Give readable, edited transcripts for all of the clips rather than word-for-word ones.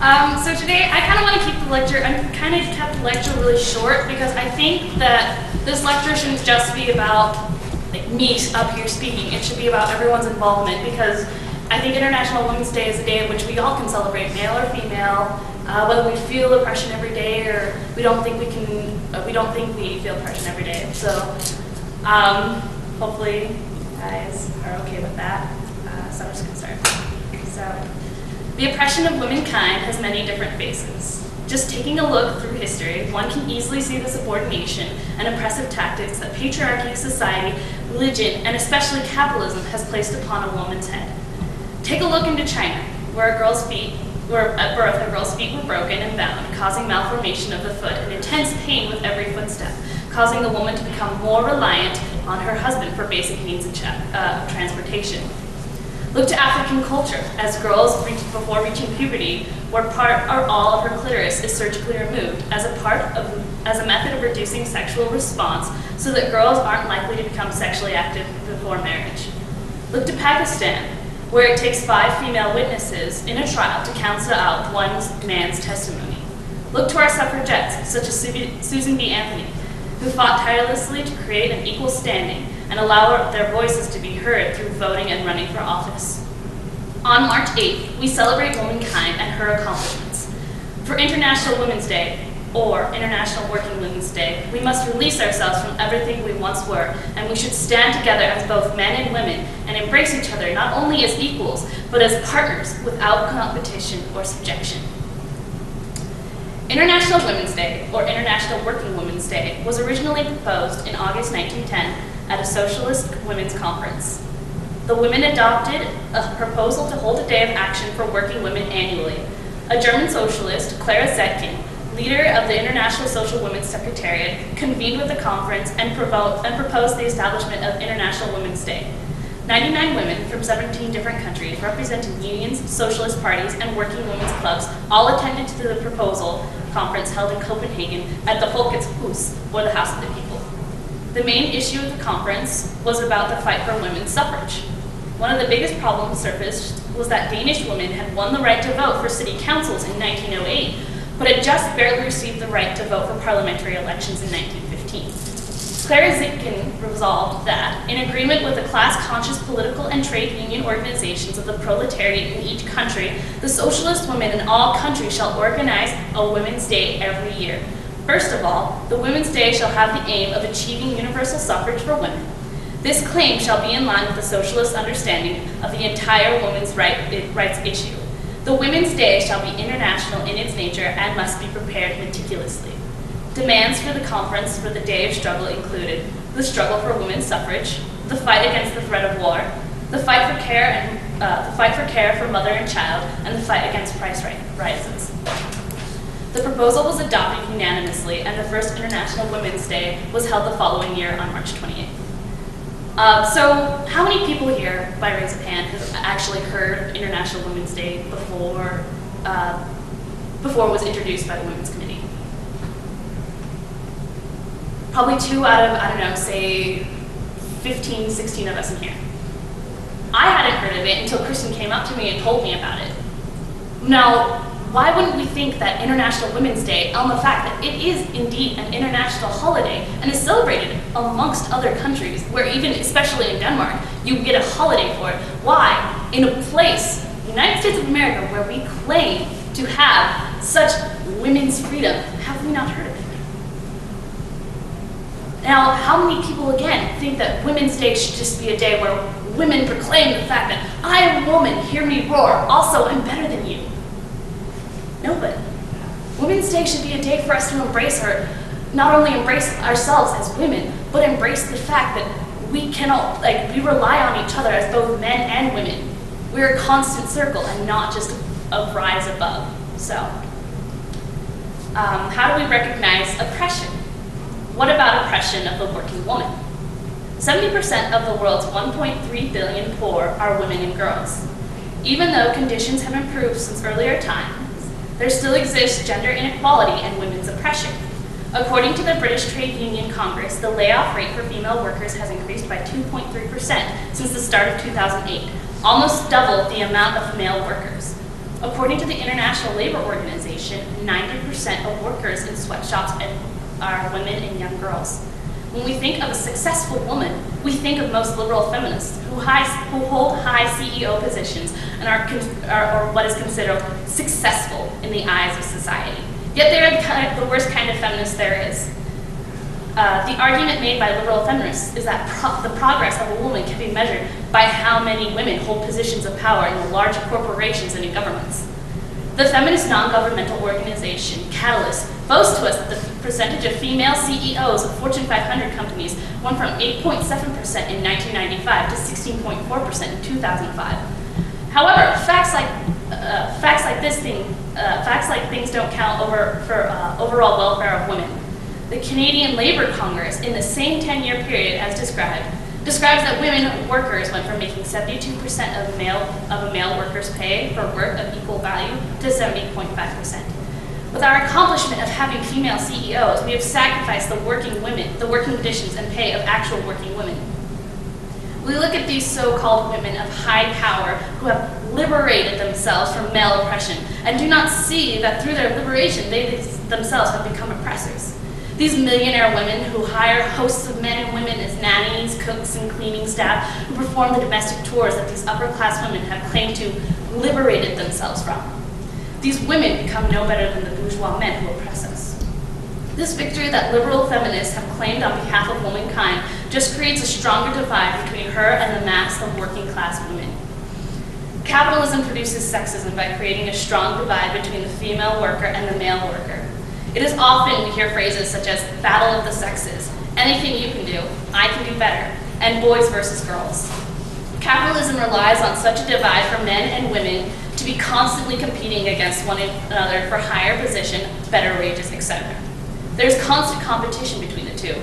So today I kind of want to keep the lecture, I kind of kept the lecture really short because I think that this lecture shouldn't just be about me up here speaking. It should be about everyone's involvement because I think International Women's Day is a day in which we all can celebrate, male or female, whether we feel oppression every day or we don't think we feel oppression every day. So hopefully you guys are okay with that. So I'm just going to start. So, the oppression of womankind has many different faces. Just taking a look through history, one can easily see the subordination and oppressive tactics that patriarchy, society, religion, and especially capitalism has placed upon a woman's head. Take a look into China, where at birth a girl's feet were broken and bound, causing malformation of the foot and intense pain with every footstep, causing the woman to become more reliant on her husband for basic means of transportation. Look to African culture, as girls before reaching puberty, where part or all of her clitoris is surgically removed as a method of reducing sexual response so that girls aren't likely to become sexually active before marriage. Look to Pakistan, where it takes 5 female witnesses in a trial to cancel out one man's testimony. Look to our suffragettes, such as Susan B. Anthony, who fought tirelessly to create an equal standing and allow their voices to be heard through voting and running for office. On March 8th, we celebrate womankind and her accomplishments. For International Women's Day, or International Working Women's Day, we must release ourselves from everything we once were, and we should stand together as both men and women and embrace each other not only as equals, but as partners without competition or subjection. International Women's Day, or International Working Women's Day, was originally proposed in August 1910 at a socialist women's conference. The women adopted a proposal to hold a day of action for working women annually. A German socialist, Clara Zetkin, leader of the International Social Women's Secretariat, convened with the conference and proposed the establishment of International Women's Day. 99 women from 17 different countries, representing unions, socialist parties, and working women's clubs, all attended to the proposal conference held in Copenhagen at the Folkets Hus, or the House of the People. The main issue of the conference was about the fight for women's suffrage. One of the biggest problems surfaced was that Danish women had won the right to vote for city councils in 1908, but had just barely received the right to vote for parliamentary elections in 1915. Clara Zetkin resolved that, in agreement with the class-conscious political and trade union organizations of the proletariat in each country, the socialist women in all countries shall organize a Women's Day every year. First of all, the Women's Day shall have the aim of achieving universal suffrage for women. This claim shall be in line with the socialist understanding of the entire women's rights issue. The Women's Day shall be international in its nature and must be prepared meticulously. Demands for the conference for the day of struggle included the struggle for women's suffrage, the fight against the threat of war, the fight for care for mother and child, and the fight against price rises. The proposal was adopted unanimously, and the first International Women's Day was held the following year on March 28th. So, how many people here, by raise of hand, have actually heard of International Women's Day before it was introduced by the Women's Committee? Probably 2 out of, I don't know, say 15, 16 of us in here. I hadn't heard of it until Kristen came up to me and told me about it. Now, why wouldn't we think that International Women's Day, on the fact that it is indeed an international holiday and is celebrated amongst other countries, where even, especially in Denmark, you get a holiday for it, why, in a place, United States of America, where we claim to have such women's freedom, have we not heard of it? Now, how many people, again, think that Women's Day should just be a day where women proclaim the fact that I am a woman, hear me roar, also I'm better than you? Nobody. Women's Day should be a day for us to embrace her, not only embrace ourselves as women, but embrace the fact that we cannot, we rely on each other as both men and women. We're a constant circle and not just a rise above. So, how do we recognize oppression? What about oppression of the working woman? 70% of the world's 1.3 billion poor are women and girls. Even though conditions have improved since earlier times, there still exists gender inequality and women's oppression. According to the British Trade Union Congress, the layoff rate for female workers has increased by 2.3% since the start of 2008, almost double the amount of male workers. According to the International Labor Organization, 90% of workers in sweatshops are women and young girls. When we think of a successful woman, we think of most liberal feminists who hold high CEO positions and are what is considered successful in the eyes of society. Yet they are the worst kind of feminist there is. The argument made by liberal feminists is that the progress of a woman can be measured by how many women hold positions of power in the large corporations and in governments. The feminist non-governmental organization, Catalyst, boasts to us that the percentage of female CEOs of Fortune 500 companies went from 8.7% in 1995 to 16.4% in 2005. However, facts like things don't count for overall welfare of women. The Canadian Labour Congress, in the same 10-year period as describes that women workers went from making 72% of a male worker's pay for work of equal value to 70.5%. With our accomplishment of having female CEOs, we have sacrificed the working conditions and pay of actual working women. We look at these so-called women of high power who have liberated themselves from male oppression and do not see that through their liberation they themselves have become oppressors. These millionaire women who hire hosts of men and women as nannies, cooks, and cleaning staff who perform the domestic chores that these upper-class women have claimed to liberated themselves from. These women become no better than the bourgeois men who oppress us. This victory that liberal feminists have claimed on behalf of womankind just creates a stronger divide between her and the mass of working-class women. Capitalism produces sexism by creating a strong divide between the female worker and the male worker. It is often we hear phrases such as battle of the sexes, anything you can do, I can do better, and boys versus girls. Capitalism relies on such a divide for men and women to be constantly competing against one another for higher position, better wages, etc. There's constant competition between the two.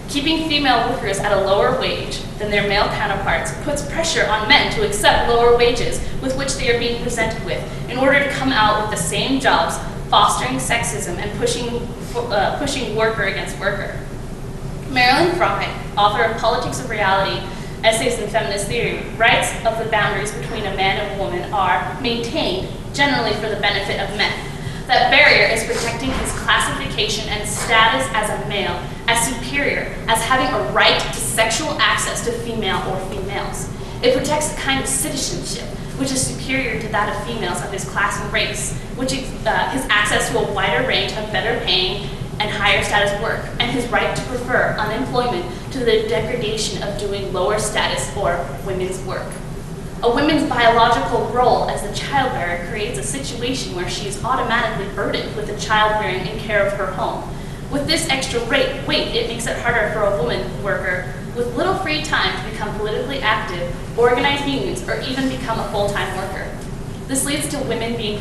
Keeping female workers at a lower wage than their male counterparts puts pressure on men to accept lower wages with which they are being presented with in order to come out with the same jobs, fostering sexism and pushing worker against worker. Marilyn Frye, author of Politics of Reality, Essays in Feminist Theory, writes of the boundaries between a man and woman are maintained generally for the benefit of men. That barrier is protecting his classification and status as a male, as superior, as having a right to sexual access to female or females. It protects a kind of citizenship which is superior to that of females of his class and race, which is his access to a wider range of better paying and higher status work, and his right to prefer unemployment to the degradation of doing lower status or women's work. A woman's biological role as the childbearer creates a situation where she is automatically burdened with the childbearing and care of her home. With this extra weight, it makes it harder for a woman worker with little free time to become politically active, organize unions, or even become a full-time worker. This leads to women being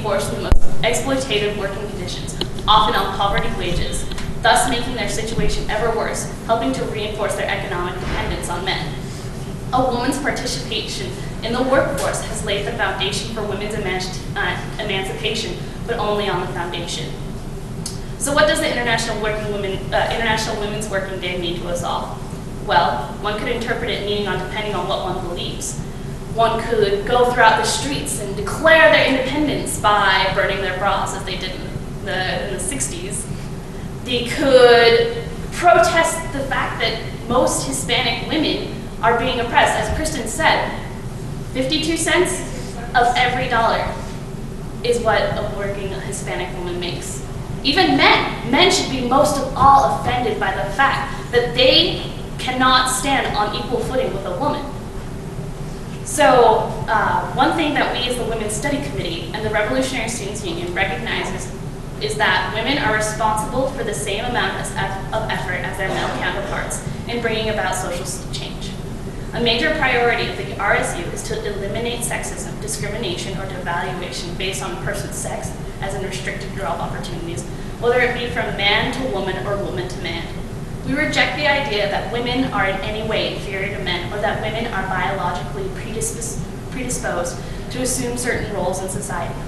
forced into the most exploitative working conditions, often on poverty wages, thus making their situation ever worse, helping to reinforce their economic dependence on men. A woman's participation in the workforce has laid the foundation for women's emancipation, but only on the foundation. So what does the International Women's Working Day mean to us all? Well, one could interpret it meaning depending on what one believes. One could go throughout the streets and declare their independence by burning their bras, as they did in the 60s. They could protest the fact that most Hispanic women are being oppressed. As Kristen said, 52 cents of every dollar is what a working Hispanic woman makes. Even men should be most of all offended by the fact that they cannot stand on equal footing with a woman. So one thing that we as the Women's Study Committee and the Revolutionary Students Union recognizes is that women are responsible for the same amount of effort as their male counterparts in bringing about social change. A major priority of the RSU is to eliminate sexism, discrimination, or devaluation based on a person's sex as in restricted job opportunities, whether it be from man to woman or woman to man. We reject the idea that women are in any way inferior to men or that women are biologically predisposed to assume certain roles in society.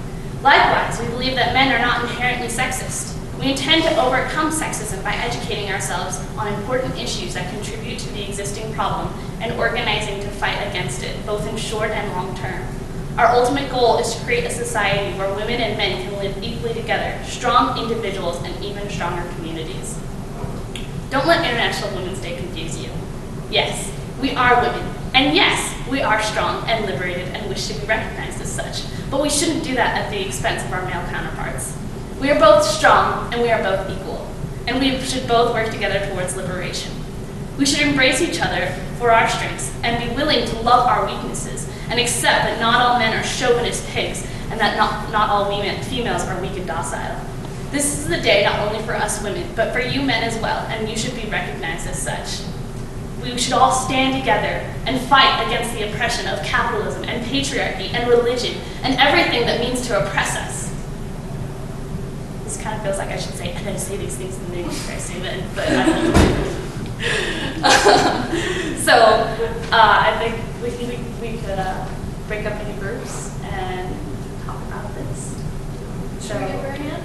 Likewise, we believe that men are not inherently sexist. We intend to overcome sexism by educating ourselves on important issues that contribute to the existing problem and organizing to fight against it, both in short and long term. Our ultimate goal is to create a society where women and men can live equally together, strong individuals and even stronger communities. Don't let International Women's Day confuse you. Yes, we are women, and yes, we are strong and liberated and wish to be recognized as such, but we shouldn't do that at the expense of our male counterparts. We are both strong and we are both equal, and we should both work together towards liberation. We should embrace each other for our strengths and be willing to love our weaknesses and accept that not all men are chauvinist pigs and that not all females are weak and docile. This is the day not only for us women, but for you men as well, and you should be recognized as such. We should all stand together and fight against the oppression of capitalism and patriarchy and religion and everything that means to oppress us. This kind of feels like I should say, and I say these things in the name of Christ, amen, but I don't know. I think we could break up into groups and talk about this. Should we get Marianne?